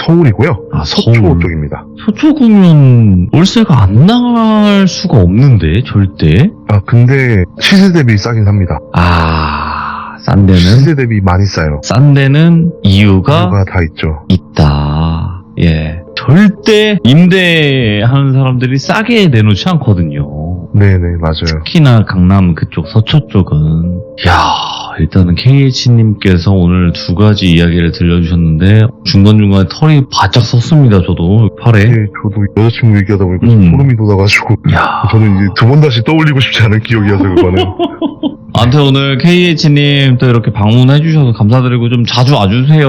서울이고요. 서초 서울 쪽입니다. 서초구면 월세가 안 나갈 수가 없는데 절대. 근데 시세 대비 싸긴 합니다. 싼 데는? 시세 대비 많이 싸요. 싼 데는 이유가 다 있죠. 있다. 예. 절대 임대하는 사람들이 싸게 내놓지 않거든요. 네네, 맞아요. 특히나 강남 그쪽 서초 쪽은. 일단은 KH님께서 오늘 두 가지 이야기를 들려주셨는데 중간중간에 털이 바짝 섰습니다. 저도 팔에. 네, 저도 여자친구 얘기하다 보니까 소름이 돋아가지고 저는 이제 두 번 다시 떠올리고 싶지 않은 기억이어서 그거는. 아무튼 오늘 KH님 또 이렇게 방문해주셔서 감사드리고 좀 자주 와주세요.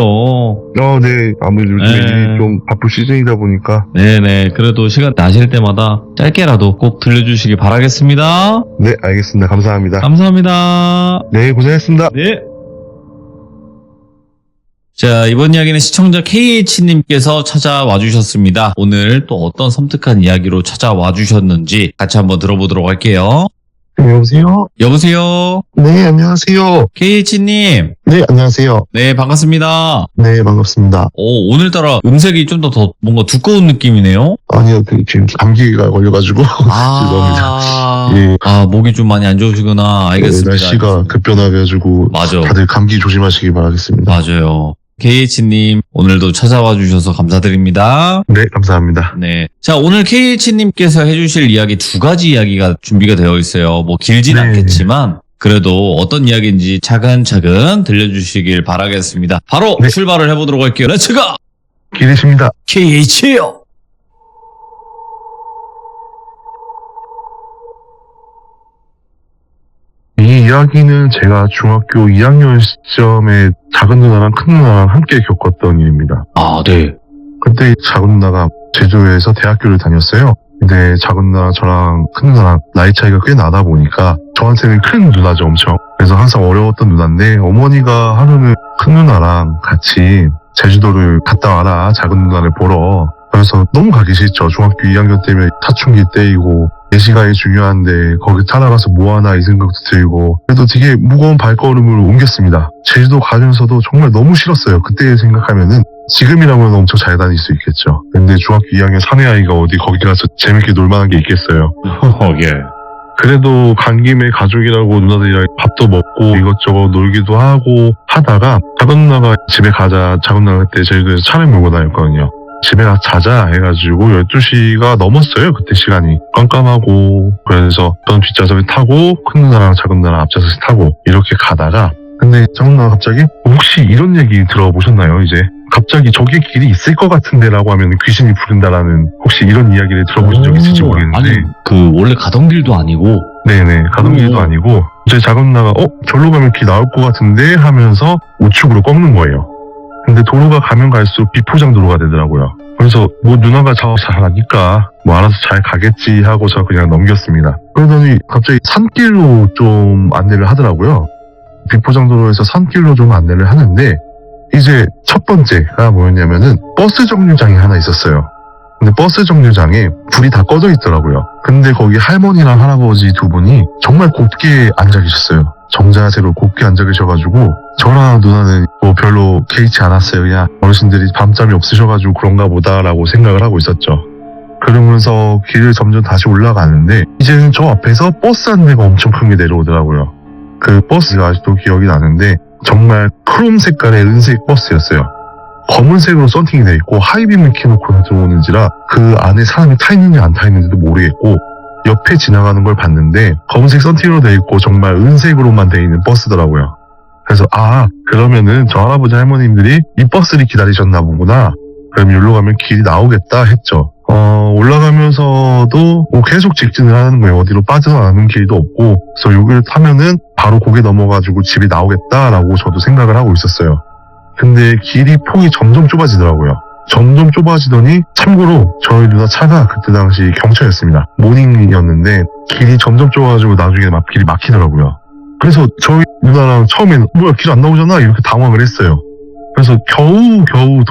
네. 아무래도 요즘에 일이 좀 바쁠 시즌이다 보니까. 네네. 그래도 시간 나실 때마다 짧게라도 꼭 들려주시기 바라겠습니다. 네, 알겠습니다. 감사합니다. 감사합니다. 네, 고생했습니다. 네. 자, 이번 이야기는 시청자 KH님께서 찾아와 주셨습니다. 오늘 또 어떤 섬뜩한 이야기로 찾아와 주셨는지 같이 한번 들어보도록 할게요. 여보세요? 여보세요? 네, 안녕하세요. KH님. 네, 안녕하세요. 네, 반갑습니다. 네, 반갑습니다. 오늘따라 음색이 좀 더 뭔가 두꺼운 느낌이네요? 아니요, 지금 감기가 걸려가지고. 죄송합니다. 예. 목이 좀 많이 안 좋으시구나. 알겠습니다. 날씨가 급변해가지고. 맞아. 다들 감기 조심하시기 바라겠습니다. 맞아요. KH님, 오늘도 찾아와 주셔서 감사드립니다. 네, 감사합니다. 네. 자, 오늘 KH님께서 해주실 이야기 두 가지 이야기가 준비가 되어 있어요. 뭐 길진 않겠지만, 그래도 어떤 이야기인지 차근차근 들려주시길 바라겠습니다. 바로 출발을 해보도록 할게요. 렛츠고! 기대십니다. KH요! 이 이야기는 제가 중학교 2학년 시점에 작은 누나랑 큰 누나랑 함께 겪었던 일입니다. 네. 그때 작은 누나가 제주에서 대학교를 다녔어요. 근데 작은 누나 저랑 큰 누나랑 나이 차이가 꽤 나다 보니까 저한테는 큰 누나죠, 엄청. 그래서 항상 어려웠던 누나인데 어머니가 하루는 큰 누나랑 같이 제주도를 갔다 와라, 작은 누나를 보러. 그래서 너무 가기 싫죠. 중학교 2학년 때면 사춘기 때이고 예시가에 중요한데 거기 찾아가서 뭐하나 이 생각도 들고 그래도 되게 무거운 발걸음을 옮겼습니다. 제주도 가면서도 정말 너무 싫었어요. 그때 생각하면은 지금이라면 엄청 잘 다닐 수 있겠죠. 근데 중학교 2학년 사내 아이가 어디 거기 가서 재밌게 놀만한 게 있겠어요. 예. 그래도 간 김에 가족이라고 누나들이랑 밥도 먹고 이것저것 놀기도 하고 하다가 작은 누나가 집에 가자. 작은 누나가 그때 제주도에서 차를 몰고 다녔거든요. 집에 가서 자자 해가지고 12시가 넘었어요. 그때 시간이 깜깜하고. 그래서 저는 뒷좌석에 타고 큰 누나랑 작은 누나랑 앞좌석에 타고 이렇게 가다가 근데 작은 누나가 갑자기 혹시 이런 얘기 들어보셨나요? 이제 갑자기 저기 길이 있을 것 같은데 라고 하면 귀신이 부른다라는 혹시 이런 이야기를 들어보신 적 있을지 모르겠는데 아니 그 원래 가던 길도 아니고 네네 가던 길도 아니고 제 작은 누나가 절로 가면 길 나올 것 같은데 하면서 우측으로 꺾는 거예요. 근데 도로가 가면 갈수록 비포장 도로가 되더라고요. 그래서 뭐 누나가 잘하니까 뭐 알아서 잘 가겠지 하고서 그냥 넘겼습니다. 그러더니 갑자기 산길로 좀 안내를 하더라고요. 비포장 도로에서 산길로 좀 안내를 하는데 이제 첫 번째가 뭐였냐면은 버스 정류장이 하나 있었어요. 근데 버스 정류장에 불이 다 꺼져 있더라고요. 근데 거기 할머니랑 할아버지 두 분이 정말 곱게 앉아 계셨어요. 정자세로 곱게 앉아 계셔가지고 저랑 누나는 뭐 별로 개의치 않았어요. 그냥 어르신들이 밤잠이 없으셔가지고 그런가 보다라고 생각을 하고 있었죠. 그러면서 길을 점점 다시 올라가는데 이제는 저 앞에서 버스 한 대가 엄청 큰 게 내려오더라고요. 그 버스가 아직도 기억이 나는데 정말 크롬 색깔의 은색 버스였어요. 검은색으로 썬팅이 돼 있고 하이빔을 켜놓고 들어오는지라 그 안에 사람이 타 있는지 안 타 있는지도 모르겠고 옆에 지나가는 걸 봤는데 검은색 썬팅으로 돼 있고 정말 은색으로만 돼 있는 버스더라고요. 그래서 그러면은 저 할아버지 할머님들이 이 버스를 기다리셨나 보구나. 그럼 여기로 가면 길이 나오겠다 했죠. 올라가면서도 뭐 계속 직진을 하는 거예요. 어디로 빠져나가는 길도 없고. 그래서 여기를 타면은 바로 고개 넘어가지고 집이 나오겠다라고 저도 생각을 하고 있었어요. 근데 길이 폭이 점점 좁아지더라고요. 점점 좁아지더니 참고로 저희 누나 차가 그때 당시 경차였습니다. 모닝이었는데 길이 점점 좁아가지고 나중에 막 길이 막히더라고요. 그래서 저희 누나랑 처음엔 뭐야 길 안 나오잖아 이렇게 당황을 했어요. 그래서 겨우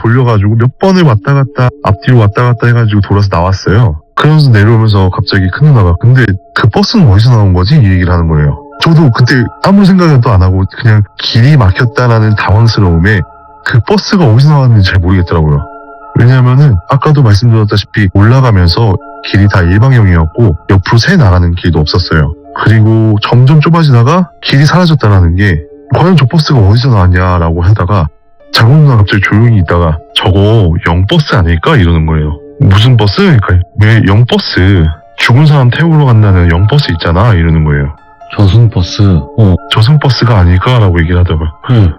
돌려가지고 몇 번을 왔다 갔다 앞뒤로 왔다 갔다 해가지고 돌아서 나왔어요. 그러면서 내려오면서 갑자기 큰 누나가 근데 그 버스는 어디서 나온 거지? 이 얘기를 하는 거예요. 저도 그때 아무 생각도 안 하고 그냥 길이 막혔다라는 당황스러움에 그 버스가 어디서 나왔는지 잘 모르겠더라고요. 왜냐면은 아까도 말씀드렸다시피 올라가면서 길이 다 일방형이었고 옆으로 새 나가는 길도 없었어요. 그리고 점점 좁아지다가 길이 사라졌다라는 게 과연 저 버스가 어디서 나왔냐라고 하다가 작은 누나가 갑자기 조용히 있다가 저거 0버스 아닐까? 이러는 거예요. 무슨 버스? 그러니까 왜 0버스? 죽은 사람 태우러 간다는 0버스 있잖아 이러는 거예요. 저승버스. 저승버스가 아닐까라고 얘기를 하더라고요.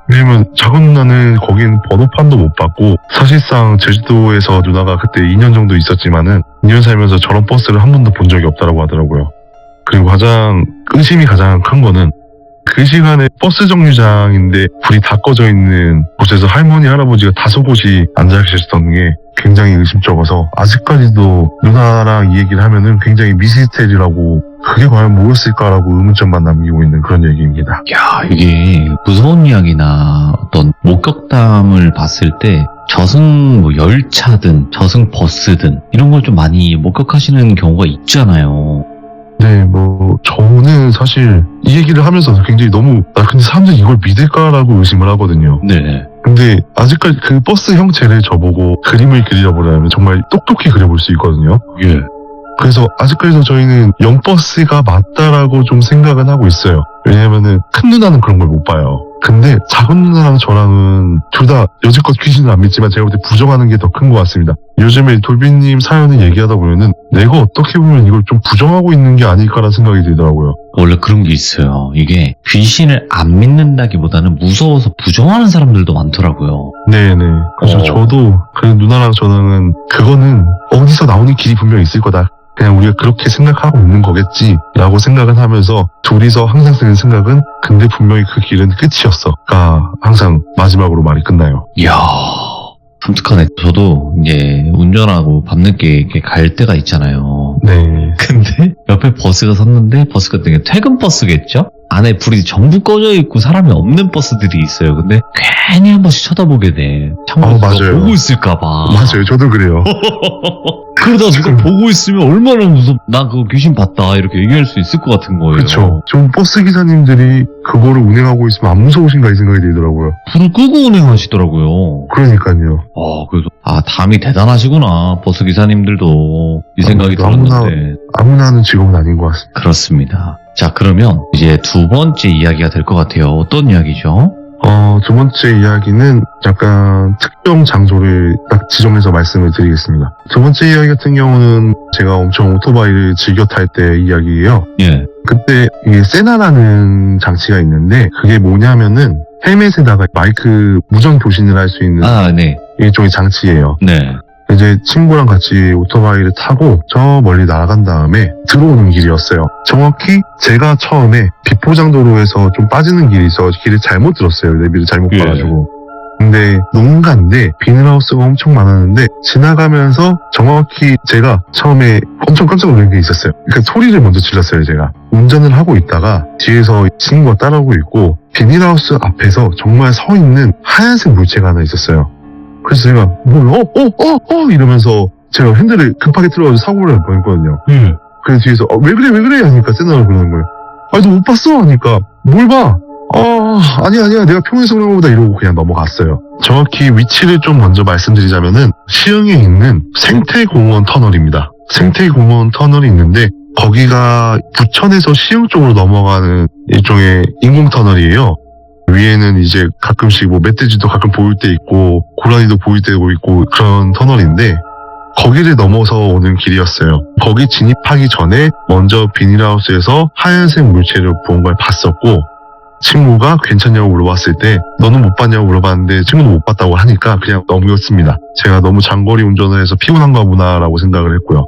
왜냐면 작은 누나는 거긴 번호판도 못 받고 사실상 제주도에서 누나가 그때 2년 정도 있었지만은 2년 살면서 저런 버스를 한 번도 본 적이 없다라고 하더라고요. 그리고 의심이 가장 큰 거는 그 시간에 버스 정류장인데 불이 다 꺼져 있는 곳에서 할머니 할아버지가 5곳이 앉아 계셨던 게 굉장히 의심쩍어서 아직까지도 누나랑 이 얘기를 하면은 굉장히 미스테리라고 그게 과연 뭐였을까라고 의문점만 남기고 있는 그런 얘기입니다. 야, 이게 무서운 이야기나 어떤 목격담을 봤을 때 저승 열차든 저승 버스든 이런 걸 좀 많이 목격하시는 경우가 있잖아요. 네, 저는 사실 이 얘기를 하면서 굉장히 너무 근데 사람들이 이걸 믿을까라고 의심을 하거든요. 네. 근데 아직까지 그 버스 형체를 저보고 그림을 그리라고 정말 똑똑히 그려볼 수 있거든요. 예. 그래서 아직까지도 저희는 0버스가 맞다라고 좀 생각은 하고 있어요. 왜냐면은 큰 누나는 그런 걸 못 봐요. 근데 작은 누나랑 저랑은 둘 다 여지껏 귀신을 안 믿지만 제가 볼 때 부정하는 게 더 큰 것 같습니다. 요즘에 돌비님 사연을 얘기하다 보면은 내가 어떻게 보면 이걸 좀 부정하고 있는 게 아닐까라는 생각이 들더라고요. 원래 그런 게 있어요. 이게 귀신을 안 믿는다기보다는 무서워서 부정하는 사람들도 많더라고요. 네네. 그래서 저도 그 누나랑 저는 그거는 어디서 나오는 길이 분명히 있을 거다. 그냥 우리가 그렇게 생각하고 있는 거겠지라고 생각은 하면서 둘이서 항상 쓰는 생각은 근데 분명히 그 길은 끝이었어가 항상 마지막으로 말이 끝나요. 이야, 섬뜩하네. 저도 이제 운전하고 밤늦게 이렇게 갈 때가 있잖아요. 네. 근데 옆에 버스가 섰는데 버스 같은 게 퇴근 버스겠죠? 안에 불이 전부 꺼져 있고 사람이 없는 버스들이 있어요. 근데 괜히 한 번씩 쳐다보게 돼. 창문에서 누가 맞아요. 보고 있을까봐. 맞아요. 저도 그래요. 그러다 누가 보고 있으면 얼마나 나 그거 귀신 봤다 이렇게 얘기할 수 있을 것 같은 거예요. 그렇죠. 좀 버스 기사님들이 그거를 운행하고 있으면 안 무서우신가 이 생각이 들더라고요. 불을 끄고 운행하시더라고요. 그러니까요. 그래서 담이 대단하시구나. 버스 기사님들도 이 생각이 들었는데. 아무나 하는 직업은 아닌 것 같습니다. 그렇습니다. 자, 그러면 이제 두 번째 이야기가 될 것 같아요. 어떤 이야기죠? 두 번째 이야기는 약간 특정 장소를 딱 지정해서 말씀을 드리겠습니다. 두 번째 이야기 같은 경우는 제가 엄청 오토바이를 즐겨 탈 때 이야기예요. 예. 그때 이게 세나라는 장치가 있는데 그게 뭐냐면은 헬멧에다가 마이크 무전 교신을 할 수 있는 네. 일종의 장치예요. 네. 이제 친구랑 같이 오토바이를 타고 저 멀리 날아간 다음에 들어오는 길이었어요. 정확히 제가 처음에 비포장도로에서 좀 빠지는 길이 있어 길을 잘못 들었어요. 내비를 잘못 예. 봐가지고. 근데 농가인데 비닐하우스가 엄청 많았는데 지나가면서 정확히 제가 처음에 엄청 깜짝 놀란 게 있었어요. 그러니까 소리를 먼저 질렀어요. 제가 운전을 하고 있다가 뒤에서 친구가 따라오고 있고 비닐하우스 앞에서 정말 서 있는 하얀색 물체가 하나 있었어요. 그래서 제가 이러면서 제가 핸들을 급하게 틀어가지고 사고를 할 뻔했거든요. 그래서 뒤에서 왜 그래 하니까 세나가 그러는 거예요. 너 못 봤어? 하니까 뭘 봐? 아니야 내가 평소에 그런 거보다 이러고 그냥 넘어갔어요. 정확히 위치를 좀 먼저 말씀드리자면은 시흥에 있는 생태공원 터널입니다. 생태공원 터널이 있는데 거기가 부천에서 시흥 쪽으로 넘어가는 일종의 인공터널이에요. 위에는 이제 가끔씩 멧돼지도 가끔 보일 때 있고 고라니도 보일 때고 있고 그런 터널인데 거기를 넘어서 오는 길이었어요. 거기 진입하기 전에 먼저 비닐하우스에서 하얀색 물체를 본 걸 봤었고 친구가 괜찮냐고 물어봤을 때 너는 못 봤냐고 물어봤는데 친구는 못 봤다고 하니까 그냥 넘겼습니다. 제가 너무 장거리 운전을 해서 피곤한가 보다라고 생각을 했고요.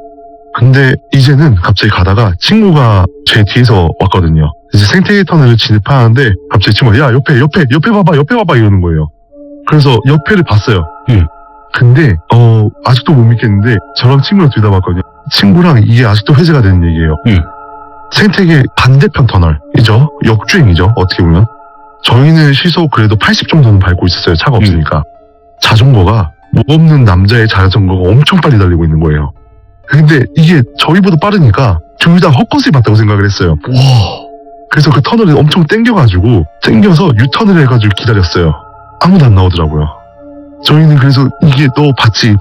근데 이제는 갑자기 가다가 친구가 제 뒤에서 왔거든요. 이제 생태 터널을 진입하는데 갑자기 친구가 야 옆에 봐봐 이러는 거예요. 그래서 옆에를 봤어요. 근데 아직도 못 믿겠는데 저랑 친구랑 둘 다 봤거든요. 친구랑 이게 아직도 회자가 되는 얘기예요. 생태계 반대편 터널이죠. 역주행이죠. 어떻게 보면 저희는 시속 그래도 80 정도는 밟고 있었어요. 차가 없으니까. 자전거가 목 없는 남자의 자전거가 엄청 빨리 달리고 있는 거예요. 근데 이게 저희보다 빠르니까 둘 다 헛것을 봤다고 생각을 했어요. 와. 그래서 그 터널을 엄청 땡겨서 유턴을 해가지고 기다렸어요. 아무도 안 나오더라고요. 저희는 그래서 이게 너 봤지?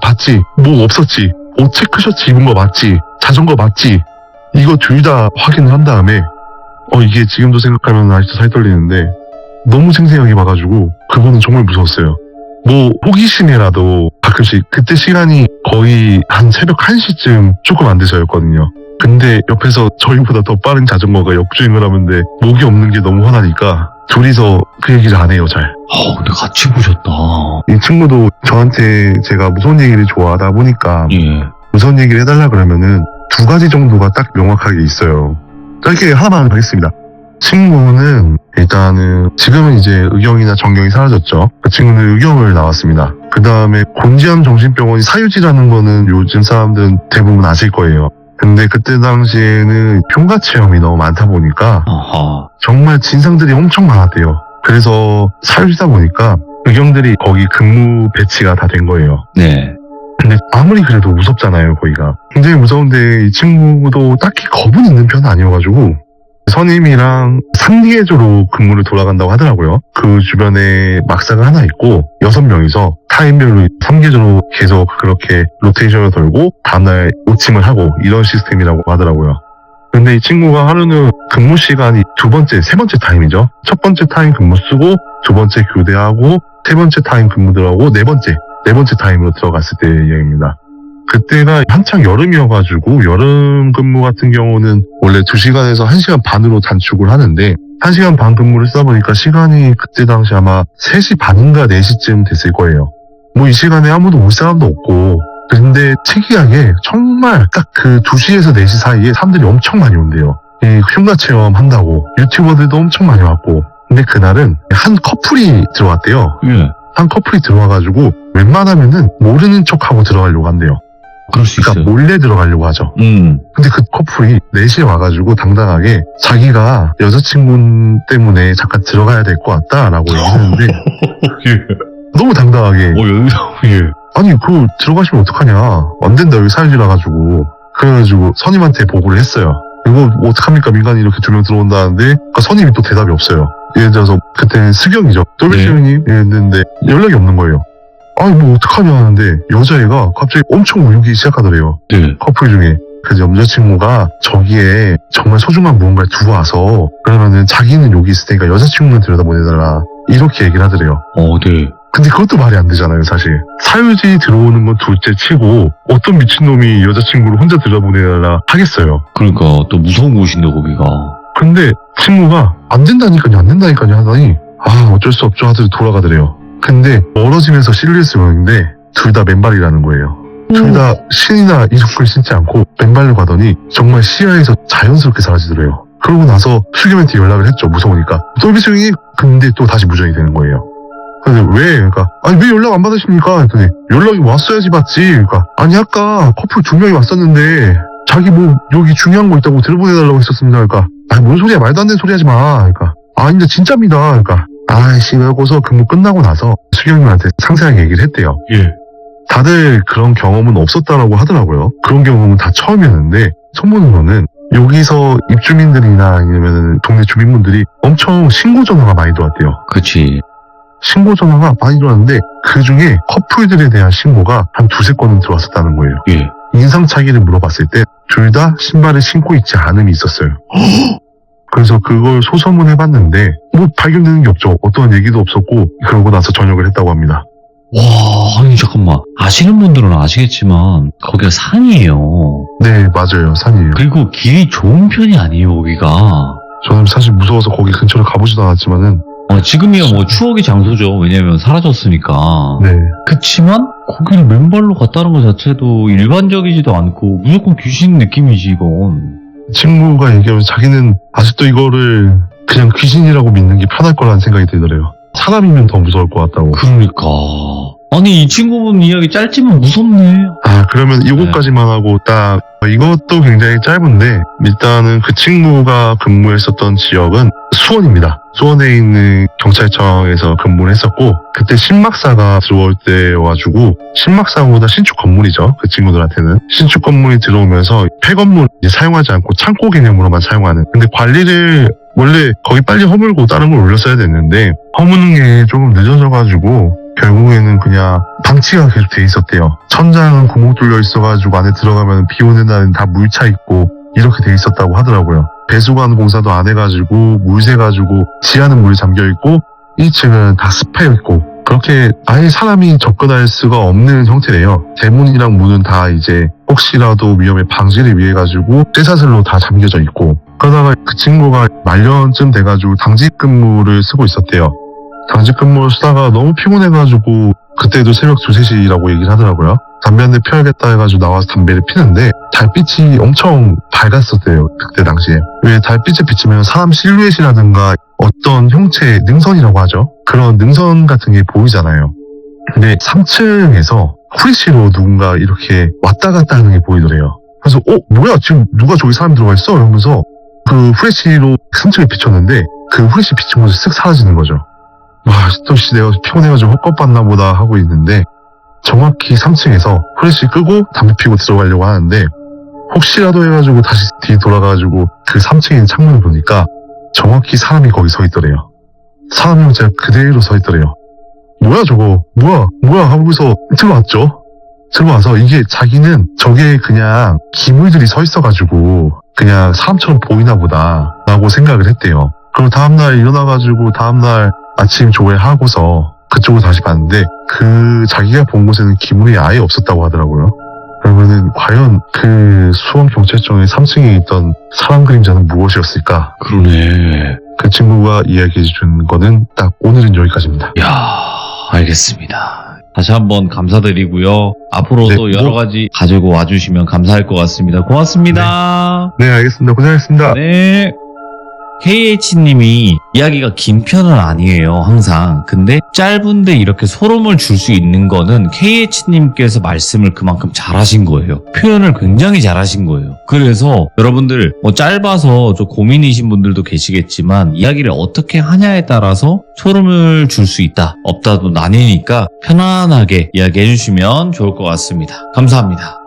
뭐 없었지? 옷 체크셔츠 입은 거 맞지? 자전거 맞지? 이거 둘 다 확인을 한 다음에 이게 지금도 생각하면 아직도 살이 떨리는데 너무 생생하게 봐가지고 그거는 정말 무서웠어요. 뭐 호기심이라도 가끔씩 그때 시간이 거의 한 새벽 1시쯤 조금 안 돼서였거든요. 근데 옆에서 저희보다 더 빠른 자전거가 역주행을 하는데 목이 없는 게 너무 화나니까 둘이서 그 얘기를 안 해요, 잘. 근데 같이 보셨다. 이 친구도 저한테 제가 무서운 얘기를 좋아하다 보니까 무서운 얘기를 해달라 그러면은 두 가지 정도가 딱 명확하게 있어요. 짧게 하나만 하겠습니다. 친구는 일단은 지금은 이제 의경이나 정경이 사라졌죠. 그 친구는 의경을 나왔습니다. 그 다음에 곤지암 정신병원이 사유지라는 거는 요즘 사람들은 대부분 아실 거예요. 근데 그때 당시에는 평가 체험이 너무 많다 보니까 정말 진상들이 엄청 많았대요. 그래서 사유지다 보니까 의경들이 거기 근무 배치가 다 된 거예요. 네. 근데 아무리 그래도 무섭잖아요, 거기가. 굉장히 무서운데 이 친구도 딱히 겁은 있는 편은 아니어가지고 선임이랑 3계조로 근무를 돌아간다고 하더라고요. 그 주변에 막사가 하나 있고 6명이서 타임별로 3계조로 계속 그렇게 로테이션을 돌고 다음날 오침을 하고 이런 시스템이라고 하더라고요. 근데 이 친구가 하루는 근무 시간이 세 번째 타임이죠. 첫 번째 타임 근무 쓰고 두 번째 교대하고 세 번째 타임 근무 들어가고 네 번째 타임으로 들어갔을 때 이야기입니다. 그때가 한창 여름이어가지고 여름 근무 같은 경우는 원래 2시간에서 1시간 반으로 단축을 하는데 1시간 반 근무를 쓰다 보니까 시간이 그때 당시 아마 3시 반인가 4시쯤 됐을 거예요. 뭐 이 시간에 아무도 올 사람도 없고 근데 특이하게 정말 딱 그 2시에서 4시 사이에 사람들이 엄청 많이 온대요. 이 흉가 체험 한다고 유튜버들도 엄청 많이 왔고 근데 그날은 한 커플이 들어왔대요. 한 커플이 들어와가지고 웬만하면은 모르는 척하고 들어가려고 한대요. 그럴 수 그러니까 있어요. 몰래 들어가려고 하죠. 근데 그 커플이 4시에 와가지고 당당하게 자기가 여자친구 때문에 잠깐 들어가야 될 것 같다라고 얘기했는데 예. 너무 당당하게 여기서, 예. 아니 그거 들어가시면 어떡하냐 안 된다 여기 사유지라 가지고 그래가지고 선임한테 보고를 했어요. 이거 어떡합니까 민간인 이렇게 2명 들어온다는데 그러니까 선임이 또 대답이 없어요. 예를 들어서 그때는 스경이죠. 똘비스형님 이랬는데 연락이 없는 거예요. 아니 뭐 어떡하냐 하는데 여자애가 갑자기 엄청 울기 시작하더래요. 네. 커플 중에. 그래서 여자친구가 저기에 정말 소중한 무언가를 두고 와서 그러면은 자기는 여기 있을 테니까 여자친구는 들여다보내달라 이렇게 얘기를 하더래요. 네. 근데 그것도 말이 안 되잖아요 사실. 사유지 들어오는 건 둘째 치고 어떤 미친놈이 여자친구를 혼자 들여다보내달라 하겠어요. 그러니까 또 무서운 곳인데 거기가. 근데 친구가 안 된다니까요 하더니 어쩔 수 없죠 하더니 돌아가더래요. 근데 멀어지면서 실루엣을 보는데 둘 다 맨발이라는 거예요. 둘 다 신이나 이속을 신지 않고 맨발로 가더니 정말 시야에서 자연스럽게 사라지더래요. 그러고 나서 수겸한테 연락을 했죠. 무서우니까. 똘비스형이 근데 또 다시 무전이 되는 거예요. 근데 왜? 그러니까 아니 왜 연락 안 받으십니까? 했더니 연락이 왔어야지 받지. 그러니까 아니 아까 커플 2명이 왔었는데 자기 뭐 여기 중요한 거 있다고 들어보내달라고 했었습니다. 그러니까 아니 뭔 소리야 말도 안 되는 소리 하지 마. 그러니까 아닌데 진짜입니다. 그러니까 아이씨 하고서 근무 끝나고 나서 수경님한테 상세하게 얘기를 했대요. 예. 다들 그런 경험은 없었다라고 하더라고요. 그런 경험은 다 처음이었는데 소문으로는 여기서 입주민들이나 아니면 동네 주민분들이 엄청 신고 전화가 많이 들어왔대요. 그치. 신고 전화가 많이 들어왔는데 그 중에 커플들에 대한 신고가 한 2-3건은 들어왔었다는 거예요. 예. 인상착의를 물어봤을 때 둘 다 신발을 신고 있지 않음이 있었어요. 그래서 그걸 소소문 해봤는데 뭐 발견되는 게 없죠. 어떠한 얘기도 없었고 그러고 나서 전역을 했다고 합니다. 와, 아니 잠깐만. 아시는 분들은 아시겠지만 거기가 산이에요. 네 맞아요 산이에요. 그리고 길이 좋은 편이 아니에요 거기가. 저는 사실 무서워서 거기 근처를 가보지도 않았지만은 지금이야 뭐 추억의 장소죠. 왜냐면 사라졌으니까. 네 그치만 거기를 맨발로 갔다는 것 자체도 일반적이지도 않고 무조건 귀신 느낌이지 이건. 친구가 얘기하면서 자기는 아직도 이거를 그냥 귀신이라고 믿는 게 편할 거라는 생각이 들더래요. 사람이면 더 무서울 것 같다고. 그러니까. 아니 이 친구분 이야기 짧지만 무섭네. 그러면 이것까지만 하고 딱 이것도 굉장히 짧은데 일단은 그 친구가 근무했었던 지역은 수원입니다. 수원에 있는 경찰청에서 근무를 했었고 그때 신막사가 들어올 때 와가지고 신막사보다 신축 건물이죠. 그 친구들한테는 신축 건물이 들어오면서 폐건물 사용하지 않고 창고 개념으로만 사용하는. 근데 관리를 원래 거기 빨리 허물고 다른 걸 올렸어야 됐는데 허무는 게 조금 늦어져가지고 결국에는 그냥 방치가 계속 돼 있었대요. 천장은 구멍 뚫려 있어가지고 안에 들어가면 비 오는 날은 다 물 차 있고 이렇게 돼 있었다고 하더라고요. 배수관 공사도 안 해가지고 물 새가지고 지하는 물이 잠겨있고 1층은 다 습해 있고 그렇게 아예 사람이 접근할 수가 없는 형태래요. 대문이랑 문은 다 이제 혹시라도 위험의 방지를 위해 가지고 쇠사슬로 다 잠겨져 있고 그러다가 그 친구가 말년쯤 돼가지고 당직 근무를 쓰고 있었대요. 당직 근무를 쓰다가 너무 피곤해가지고 그때도 새벽 2, 3시라고 얘기를 하더라고요. 담배 한 대 피워야겠다 해가지고 나와서 담배를 피는데 달빛이 엄청 밝았었대요. 그때 당시에. 왜 달빛에 비치면 사람 실루엣이라든가 어떤 형체의 능선이라고 하죠. 그런 능선 같은 게 보이잖아요. 근데 3층에서 후레쉬로 누군가 이렇게 왔다 갔다 하는 게 보이더래요. 그래서 뭐야 지금 누가 저기 사람 들어가 있어? 이러면서 그 후레쉬로 3층에 비쳤는데 그 후레쉬 비친 곳이 쓱 사라지는 거죠. 또 내가 피곤해가지고 헛것봤나 보다 하고 있는데 정확히 3층에서 후레쉬 끄고 담배 피고 들어가려고 하는데 혹시라도 해가지고 다시 뒤 돌아가가지고 그 3층에 있는 창문을 보니까 정확히 사람이 거기 서 있더래요. 사람 형체가 그대로 서 있더래요. 뭐야 저거 뭐야 하고서 들어왔죠. 들어와서 이게 자기는 저게 그냥 기물들이 서 있어가지고 그냥 사람처럼 보이나 보다 라고 생각을 했대요. 그리고 다음날 일어나가지고 다음날 아침 조회하고서 그쪽으로 다시 봤는데 그 자기가 본 곳에는 기물이 아예 없었다고 하더라고요. 그러면은 과연 그 수원경찰청의 3층에 있던 사람 그림자는 무엇이었을까? 그러네. 그 친구가 이야기해 준 거는 딱 오늘은 여기까지입니다. 야, 알겠습니다. 다시 한번 감사드리고요. 앞으로도 네, 여러 가지 가지고 와주시면 감사할 것 같습니다. 고맙습니다. 네 알겠습니다. 고생하셨습니다. 네. KH님이 이야기가 긴 편은 아니에요, 항상. 근데 짧은데 이렇게 소름을 줄 수 있는 거는 KH님께서 말씀을 그만큼 잘하신 거예요. 표현을 굉장히 잘하신 거예요. 그래서 여러분들 뭐 짧아서 좀 고민이신 분들도 계시겠지만 이야기를 어떻게 하냐에 따라서 소름을 줄 수 있다, 없다도 나뉘니까 편안하게 이야기해 주시면 좋을 것 같습니다. 감사합니다.